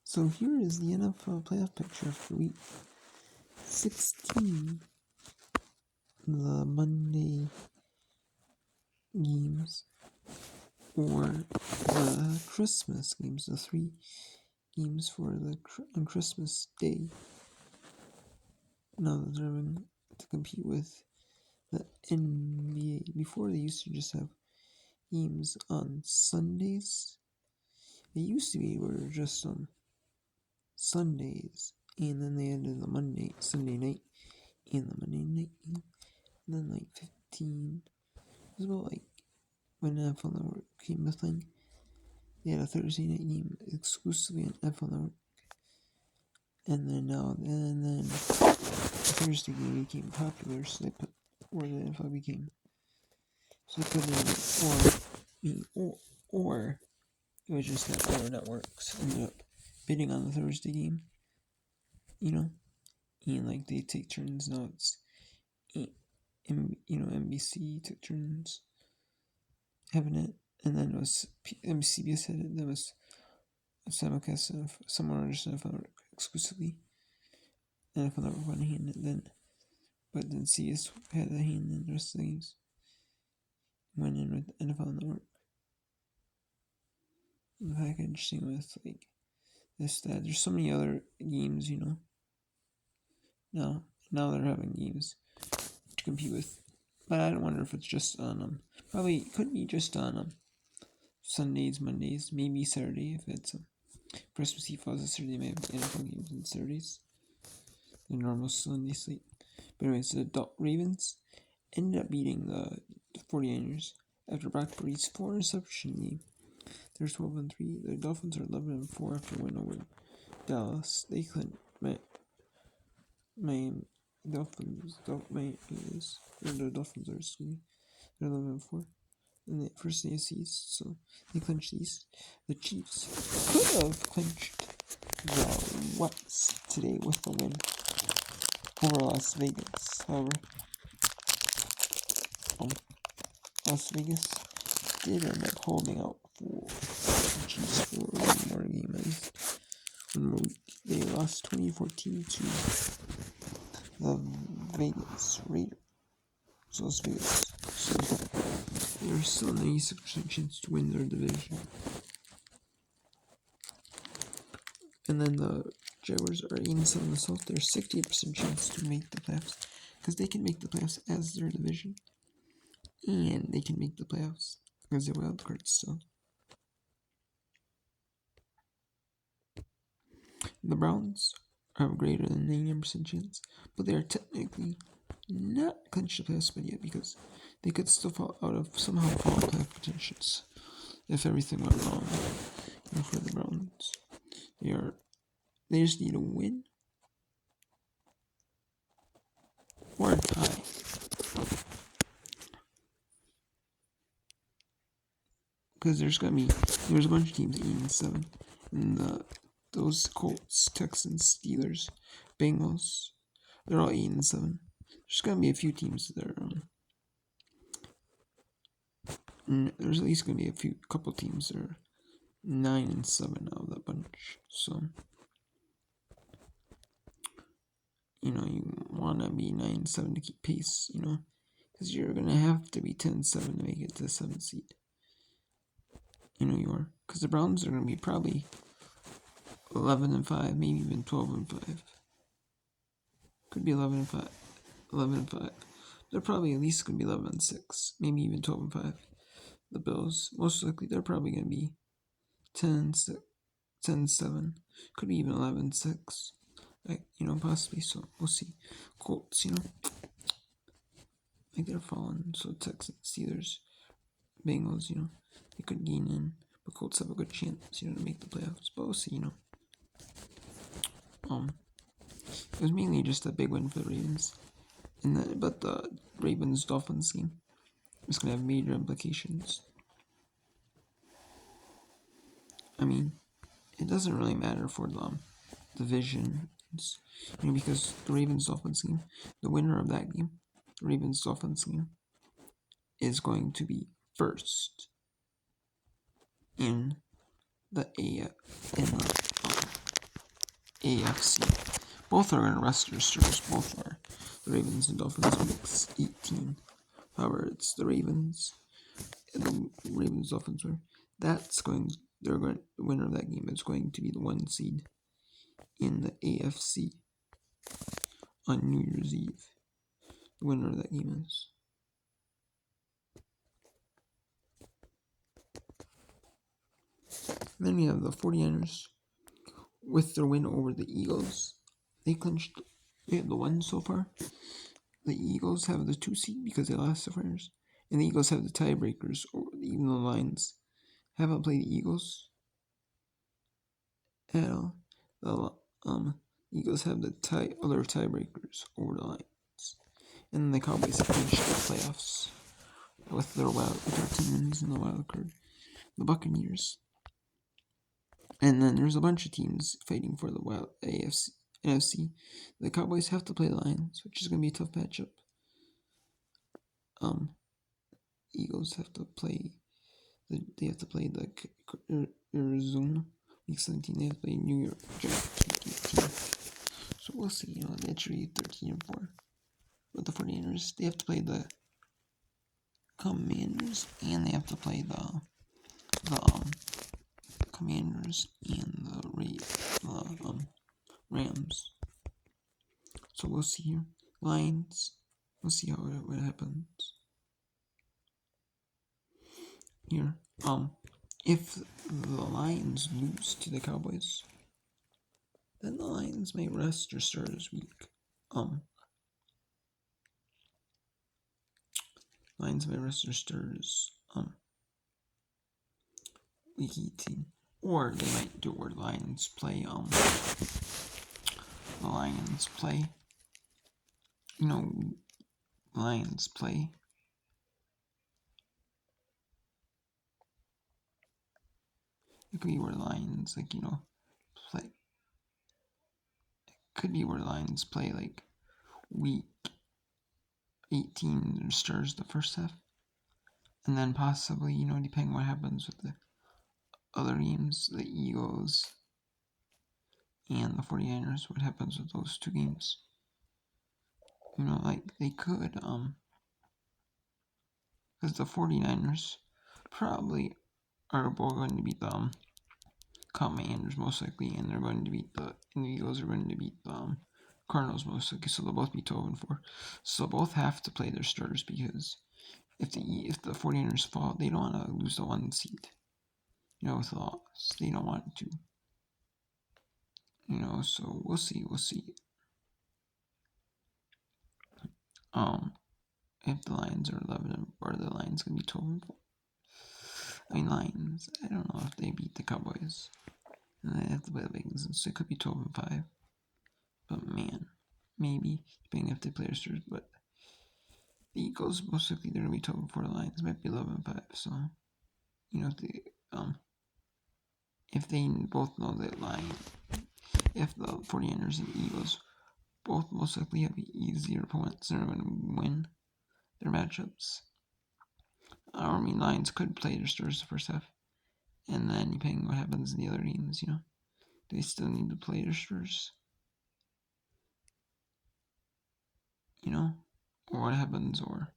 So here is the NFL playoff picture for week 16. The Monday games, or the Christmas games, the 3 games for on Christmas Day. Now that they're having to compete with the NBA. Before, they used to just have games on Sundays. It used to be where just on Sundays, and then they added the Sunday night, and the Monday night game. And then like 15, it was about like when NFL Network came a thing. They had a Thursday night game exclusively on NFL Network. And then the Thursday game became popular, so they put where the NFL became. So they put in or it was just that other networks ended up bidding on the Thursday game, and like they take turns. Now it's NBC took turns having it, and then it was CBS had it. That was simulcast somewhere on NFL exclusively. NFL Network went hand then, but then CBS had a hand in the rest of the games. Went in with NFL Network. The package thing with like this, that. There's so many other games, Now they're having games to compete with, but I don't wonder if it's just on probably could be just on Sundays, Mondays, maybe Saturday if it's Christmas Eve falls on Saturday. They may have NFL games on Saturdays. The normal Sunday slate. But anyways, the Ravens ended up beating the 49ers after Brock Purdy's 4 interception game. They're 12-3. The Dolphins are 11-4 after a win over Dallas. They couldn't. The Dolphins are, they're 11-4 in the first day of the season, so they clinched these. The Chiefs could have clinched the West today with the win over Las Vegas. However, Las Vegas did end up holding out for the Chiefs for one more game, at least one more week. They lost 2014 to the Vegas Raiders. So Las Vegas. So there's still a 96% chance to win their division. And then the Jaguars are 8-7 in the South. There's 68% chance to make the playoffs, because they can make the playoffs as their division, and they can make the playoffs as a wild card still. The Browns have greater than 99% chance, but they are technically not clinched the playoffs yet, because they could still somehow fall out of playoff contentions if everything went wrong. For the Browns, they just need a win or a tie. Because there's a bunch of teams 8-7, and those Colts, Texans, Steelers, Bengals, they're all 8-7. There's gonna be a few teams that are there's at least gonna be a couple teams that are 9-7 out of that bunch. So you wanna be 9-7 to keep pace, because you're gonna have to be 10-7 to make it to the 7th seed. You are, because the Browns are gonna be probably 11-5, maybe even 12-5. Could be 11-5. They're probably at least gonna be 11-6, maybe even 12-5. The Bills, most likely, they're probably gonna be 10-7. Could be even 11-6. Possibly. So we'll see. Colts, like they're falling. So Texans, Steelers, Bengals, they could gain in, but Colts have a good chance, to make the playoffs. But we'll see. It was mainly just a big win for the Ravens, but the Ravens-Dolphins game is gonna have major implications. I mean, it doesn't really matter for the divisions, because the Ravens-Dolphins game, the winner of that game, the Ravens-Dolphins game, is going to be first in the NFC. Both are going to rest their starters. Both are. The Ravens and Dolphins week 18. However, it's the Ravens and the Ravens Dolphins were. The winner of that game is going to be the 1 seed in the AFC on New Year's Eve. The winner of that game is. And then we have the 49ers with their win over the Eagles. They have the 1 so far. The Eagles have the 2 seed because they lost the 49ers. And the Eagles have the tiebreakers, even the Lions haven't played the Eagles at all. The Eagles have the other tiebreakers over the Lions. And then the Cowboys have finished the playoffs with their team wins in the wild card. The Buccaneers. And then there's a bunch of teams fighting for the NFC. The Cowboys have to play the Lions, which is going to be a tough matchup. Eagles have to play. They have to play the Arizona week 17. They have to play New York Giants week 18. So we'll see. That's really 13 and 4. With the 49ers, they have to play the Commanders, and they have to play the Commanders and the Rams. So we'll see here. Lions. We'll see what happens here. If the Lions lose to the Cowboys, then the Lions may rest their starters week. Lions may rest their starters week 18. Or they might do where the Lions play it could be where Lions play. It could be where Lions play like week 18 starts the first half. And then possibly, depending what happens with the other games, the Eagles and the 49ers, what happens with those 2 games. They could, because the 49ers probably are both going to beat the Commanders most likely, and they're going to beat and the Eagles are going to beat the Cardinals most likely, so they'll both be 12 and 4. So both have to play their starters because if the 49ers fall, they don't want to lose the 1 seed. With the loss, they don't want to. So we'll see. If the Lions are 11, or the Lions gonna be 12 and 4. Lions. I don't know if they beat the Cowboys, and they have to play the Vikings, so it could be 12 and 5. But man, maybe depending if they play their starters. But the Eagles most likely they're gonna be 12 and 4. The Lions might be 11 and 5. So if they both know that if the 49ers and the Eagles both most likely have easier opponents, they're going to win their matchups. Lions could play their starters the first half, and then depending on what happens in the other games, they still need to play their starters. Or what happens, or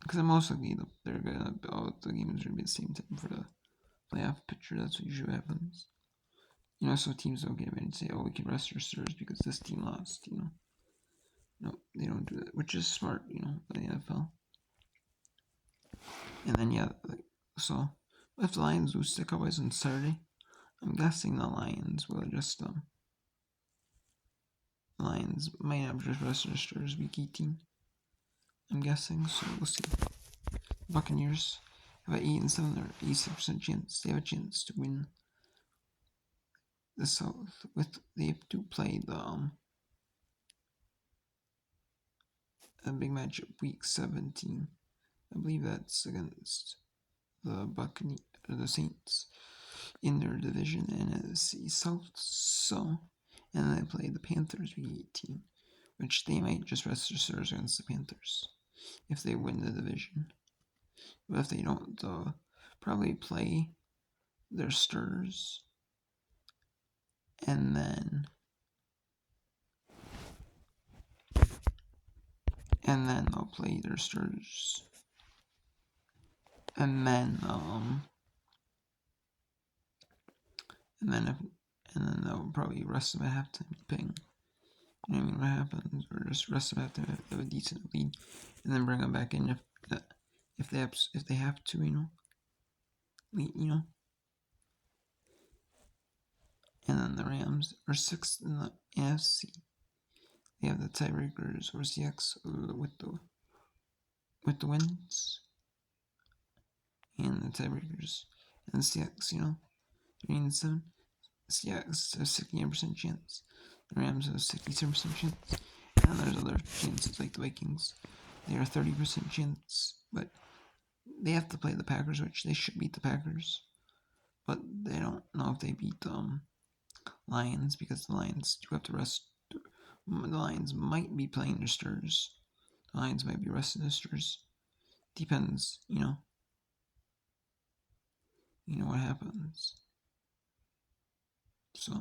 because most likely the games are going to be the same time for the playoff picture. That's what usually happens. So teams don't get ready and say, "Oh, we can rest our starters because this team lost." No, they don't do that, which is smart. By the NFL. And then so if the Lions lose to the Cowboys on Saturday, I'm guessing the Lions will just the Lions might not just rest their starters week 18. I'm guessing, so we'll see. Buccaneers have an 8 and 7 or 86% chance. They have a chance to win the South. They have to play a big matchup week 17. I believe that's against the Buccaneers or the Saints in their division NFC South. So, and they play the Panthers week 18, which they might just rest their starters against the Panthers if they win the division. But if they don't, they'll probably play their starters and then they'll play their starters, and then they'll probably rest them at halftime, depending. You know what I mean? What happens, or just rest them after they have a decent lead, and then bring them back in if they have to, And then the Rams are 6th in the NFC. They have the tiebreakers or CX with the wins, and the tiebreakers and the CX. 3 and 7. CX has a 68% chance. The Rams have a 67% chance. And there's other chances like the Vikings. They are 30% chance, but they have to play the Packers, which they should beat the Packers. But they don't know if they beat the Lions, because the Lions do have to rest. The Lions might be playing their starters. The Lions might be resting their starters. Depends, what happens. So,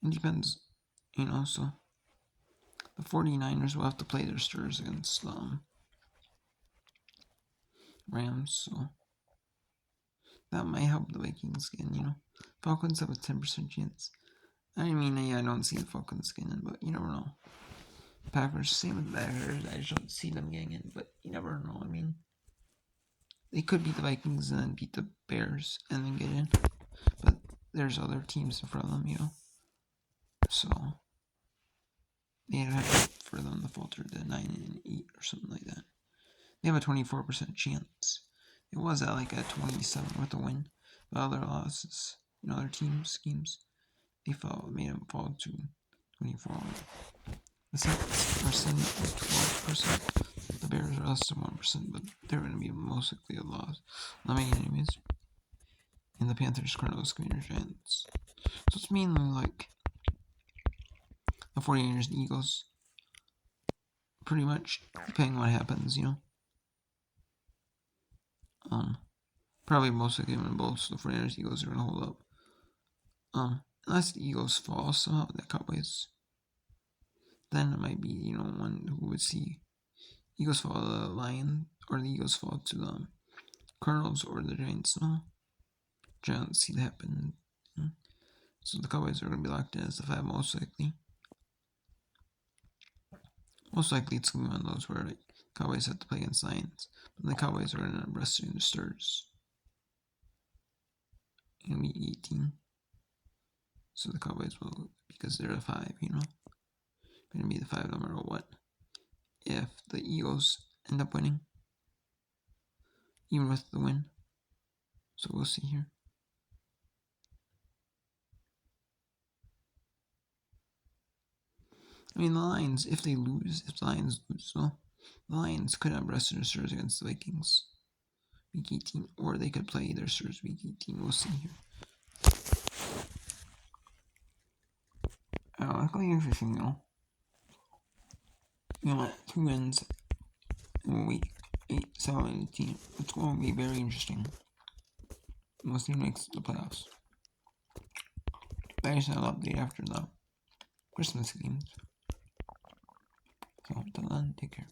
it depends, so the 49ers will have to play their starters against Rams, so that might help the Vikings again, Falcons have a 10% chance. I don't see the Falcons getting in, but you never know. Packers, same with the Packers. I just don't see them getting in, but you never know. They could beat the Vikings and then beat the Bears and then get in. But there's other teams in front of them, So they have for them to falter to 9-8 or something like that. They have a 24% chance. It was at like a 27 with a win, but other losses, other schemes, made them fall to 24. The Saints are sitting at 12%. The Bears are less than 1%, but they're going to be most likely a loss. Not many enemies. And the Panthers, Cardinals, Commanders, Giants. So it's mainly like the 49ers and Eagles. Pretty much, depending on what happens, Probably most likely when both the 49ers and Eagles are going to hold up. Unless the Eagles fall somehow, the Cowboys. Then it might be, one who would see Eagles fall to the Lions, or the Eagles fall to the Cardinals or the Giants. No, Giants see that happen. So the Cowboys are going to be locked in as the 5 most likely. Most likely it's going to be one of those where like Cowboys have to play against Lions, but the Cowboys are going to end up resting the starters in week 18. So the Cowboys will, because they're a 5, going to be the 5 no matter what. If the Eagles end up winning, even with the win. So we'll see here. The Lions, if the Lions lose, well, the Lions could have rested their starters against the Vikings week 18, or they could play their starters week 18. We'll see here. It's going to be interesting, though. 2 wins in week 8, 7, 18. It's going to be very interesting. Unless he makes the playoffs. I guess I'll update after the Christmas games. So, until then, take care.